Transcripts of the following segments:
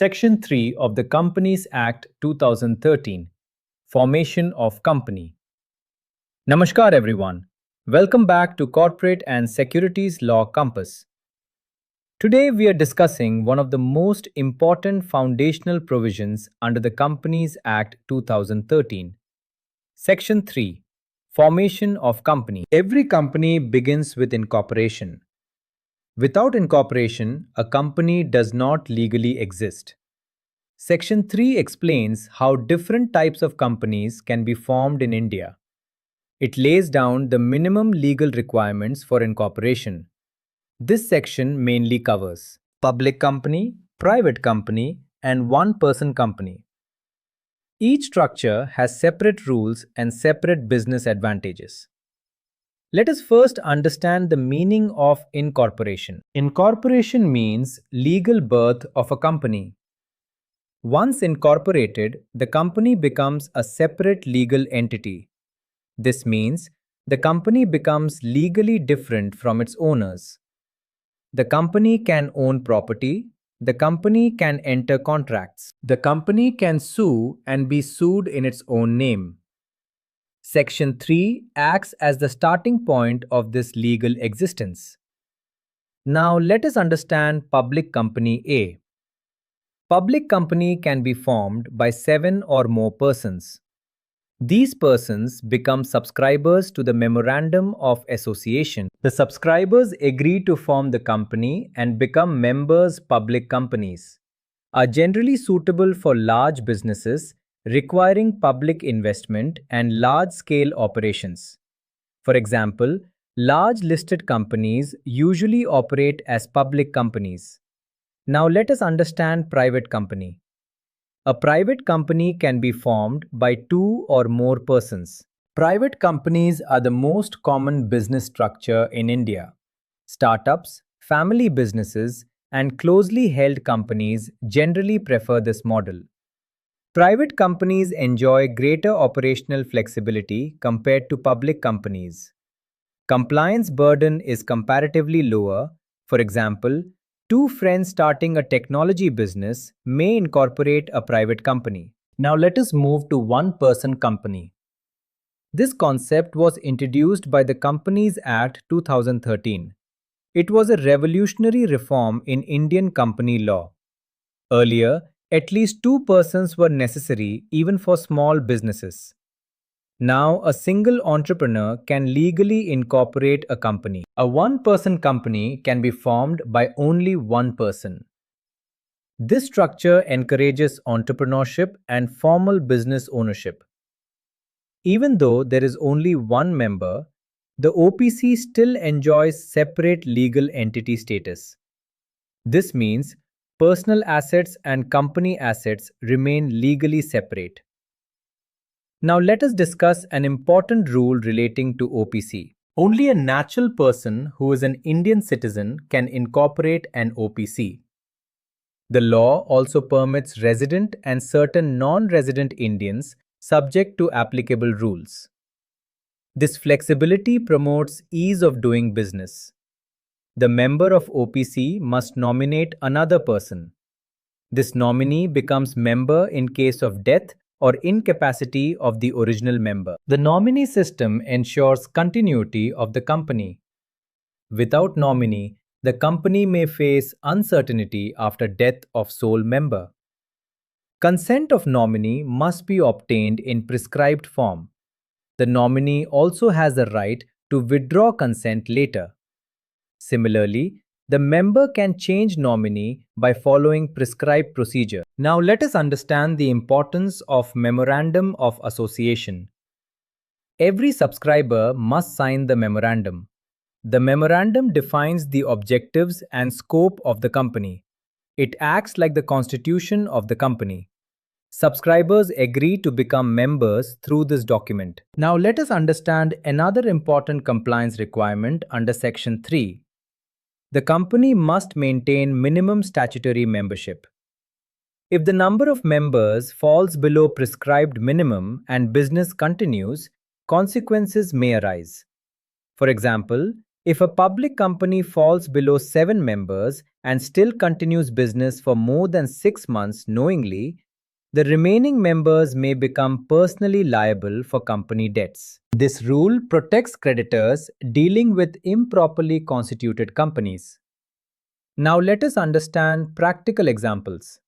Section 3 of the Companies Act 2013, Formation of Company. Namaskar everyone. Welcome back to Corporate and Securities Law Compass. Today we are discussing one of the most important foundational provisions under the Companies Act 2013. Section 3, Formation of Company. Every company begins with incorporation. Without incorporation, a company does not legally exist. Section 3 explains how different types of companies can be formed in India. It lays down the minimum legal requirements for incorporation. This section mainly covers public company, private company, and one-person company. Each structure has separate rules and separate business advantages. Let us first understand the meaning of incorporation. Incorporation means legal birth of a company. Once incorporated, the company becomes a separate legal entity. This means the company becomes legally different from its owners. The company can own property. The company can enter contracts. The company can sue and be sued in its own name. Section 3 acts as the starting point of this legal existence. Now let us understand Public Company A. Public company can be formed by 7 or more persons. These persons become subscribers to the Memorandum of Association. The subscribers agree to form the company and become members. Public companies are generally suitable for large businesses requiring public investment and large-scale operations. For example, large listed companies usually operate as public companies. Now let us understand private company. A private company can be formed by 2 or more persons. Private companies are the most common business structure in India. Startups, family businesses, and closely held companies generally prefer this model. Private companies enjoy greater operational flexibility compared to public companies. Compliance burden is comparatively lower. For example, 2 friends starting a technology business may incorporate a private company. Now let us move to one-person company. This concept was introduced by the Companies Act 2013. It was a revolutionary reform in Indian company law. Earlier, at least 2 persons were necessary even for small businesses. Now, a single entrepreneur can legally incorporate a company. A one-person company can be formed by only one person. This structure encourages entrepreneurship and formal business ownership. Even though there is only one member, the OPC still enjoys separate legal entity status. This means personal assets and company assets remain legally separate. Now let us discuss an important rule relating to OPC. Only a natural person who is an Indian citizen can incorporate an OPC. The law also permits resident and certain non-resident Indians subject to applicable rules. This flexibility promotes ease of doing business. The member of OPC must nominate another person. This nominee becomes member in case of death or incapacity of the original member. The nominee system ensures continuity of the company. Without nominee, the company may face uncertainty after death of sole member. Consent of nominee must be obtained in prescribed form. The nominee also has the right to withdraw consent later. Similarly, the member can change nominee by following prescribed procedure. Now let us understand the importance of Memorandum of Association. Every subscriber must sign the memorandum. The memorandum defines the objectives and scope of the company. It acts like the constitution of the company. Subscribers agree to become members through this document. Now let us understand another important compliance requirement under Section 3. The company must maintain minimum statutory membership. If the number of members falls below prescribed minimum and business continues, consequences may arise. For example, If a public company falls below 7 members and still continues business for more than 6 months knowingly, the remaining members may become personally liable for company debts. This rule protects creditors dealing with improperly constituted companies. Now let us understand practical examples.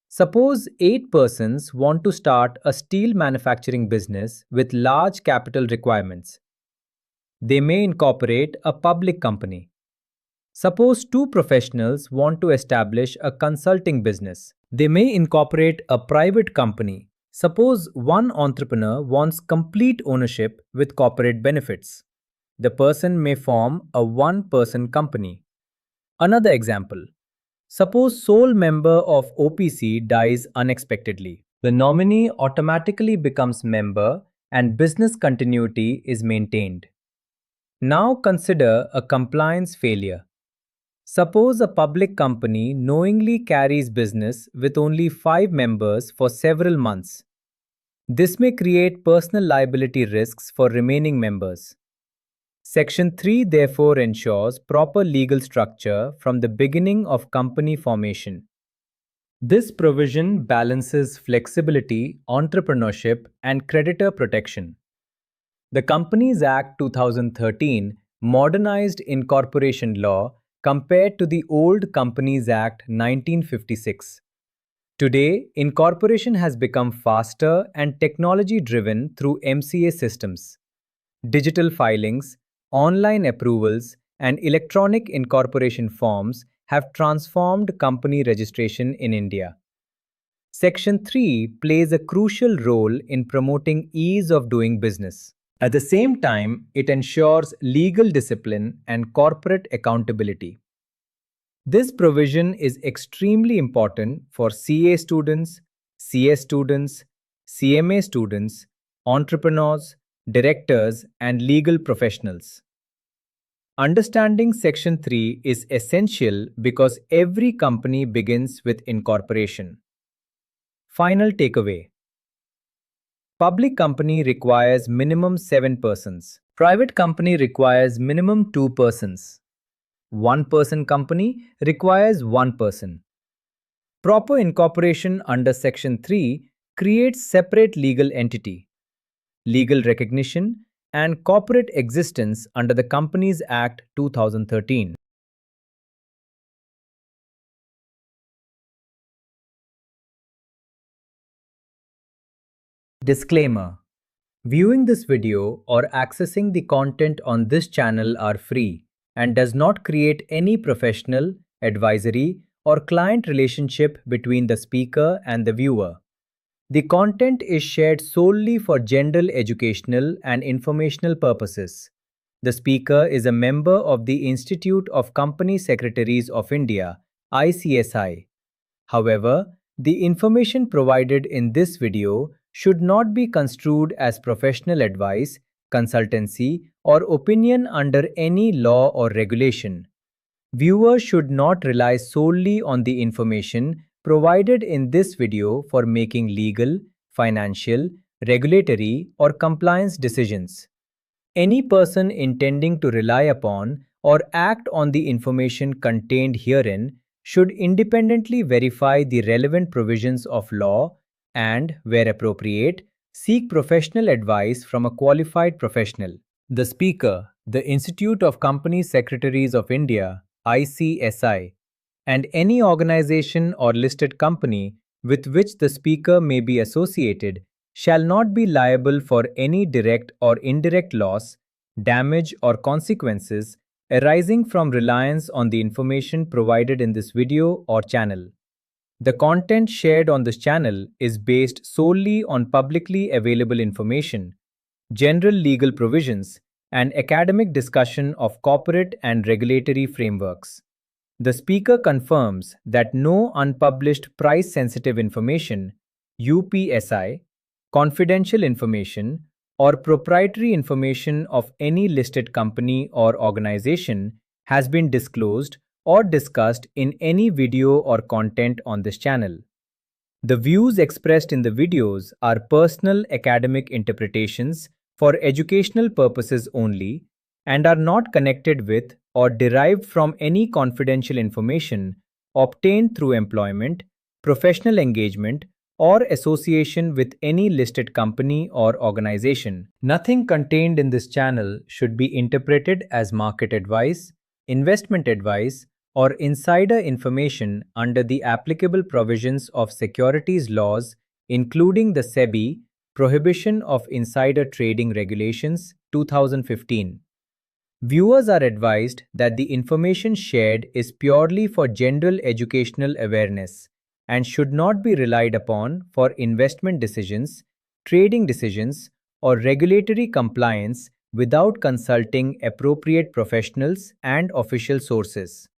Suppose 8 persons want to start a steel manufacturing business with large capital requirements. They may incorporate a public company. Suppose 2 professionals want to establish a consulting business. They may incorporate a private company. Suppose one entrepreneur wants complete ownership with corporate benefits. The person may form a one-person company. Another example. Suppose sole member of OPC dies unexpectedly. The nominee automatically becomes member and business continuity is maintained. Now consider a compliance failure. Suppose a public company knowingly carries business with only 5 members for several months. This may create personal liability risks for remaining members. Section 3 therefore ensures proper legal structure from the beginning of company formation. This provision balances flexibility, entrepreneurship, and creditor protection. The Companies Act 2013 modernized incorporation law compared to the old Companies Act 1956. Today, incorporation has become faster and technology driven through MCA systems. Digital filings, online approvals, and electronic incorporation forms have transformed company registration in India. Section 3 plays a crucial role in promoting ease of doing business. At the same time, it ensures legal discipline and corporate accountability. This provision is extremely important for CA students, CS students, CMA students, entrepreneurs, directors, and legal professionals. Understanding Section 3 is essential because every company begins with incorporation. Final takeaway. Public company requires minimum 7 persons. Private company requires minimum 2 persons. One-person company requires 1 person. Proper incorporation under Section 3 creates separate legal entity, legal recognition, and corporate existence under the Companies Act 2013. Disclaimer. Viewing this video or accessing the content on this channel are free and does not create any professional, advisory, or client relationship between the speaker and the viewer. The content is shared solely for general educational and informational purposes. The speaker is a member of the Institute of Company Secretaries of India, ICSI. However, the information provided in this video should not be construed as professional advice, consultancy, or opinion under any law or regulation. Viewers should not rely solely on the information provided in this video for making legal, financial, regulatory, or compliance decisions. Any person intending to rely upon or act on the information contained herein should independently verify the relevant provisions of law and, where appropriate, seek professional advice from a qualified professional. The speaker, the Institute of Company Secretaries of India, ICSI, and any organization or listed company with which the speaker may be associated shall not be liable for any direct or indirect loss, damage, or consequences arising from reliance on the information provided in this video or channel. The content shared on this channel is based solely on publicly available information, general legal provisions, and academic discussion of corporate and regulatory frameworks. The speaker confirms that no unpublished price-sensitive information, UPSI, confidential information, or proprietary information of any listed company or organization has been disclosed or discussed in any video or content on this channel. The views expressed in the videos are personal academic interpretations for educational purposes only and are not connected with or derived from any confidential information obtained through employment, professional engagement, or association with any listed company or organization. Nothing contained in this channel should be interpreted as market advice, investment advice, or insider information under the applicable provisions of securities laws, including the SEBI Prohibition of Insider Trading Regulations 2015. Viewers are advised that the information shared is purely for general educational awareness and should not be relied upon for investment decisions, trading decisions, or regulatory compliance without consulting appropriate professionals and official sources.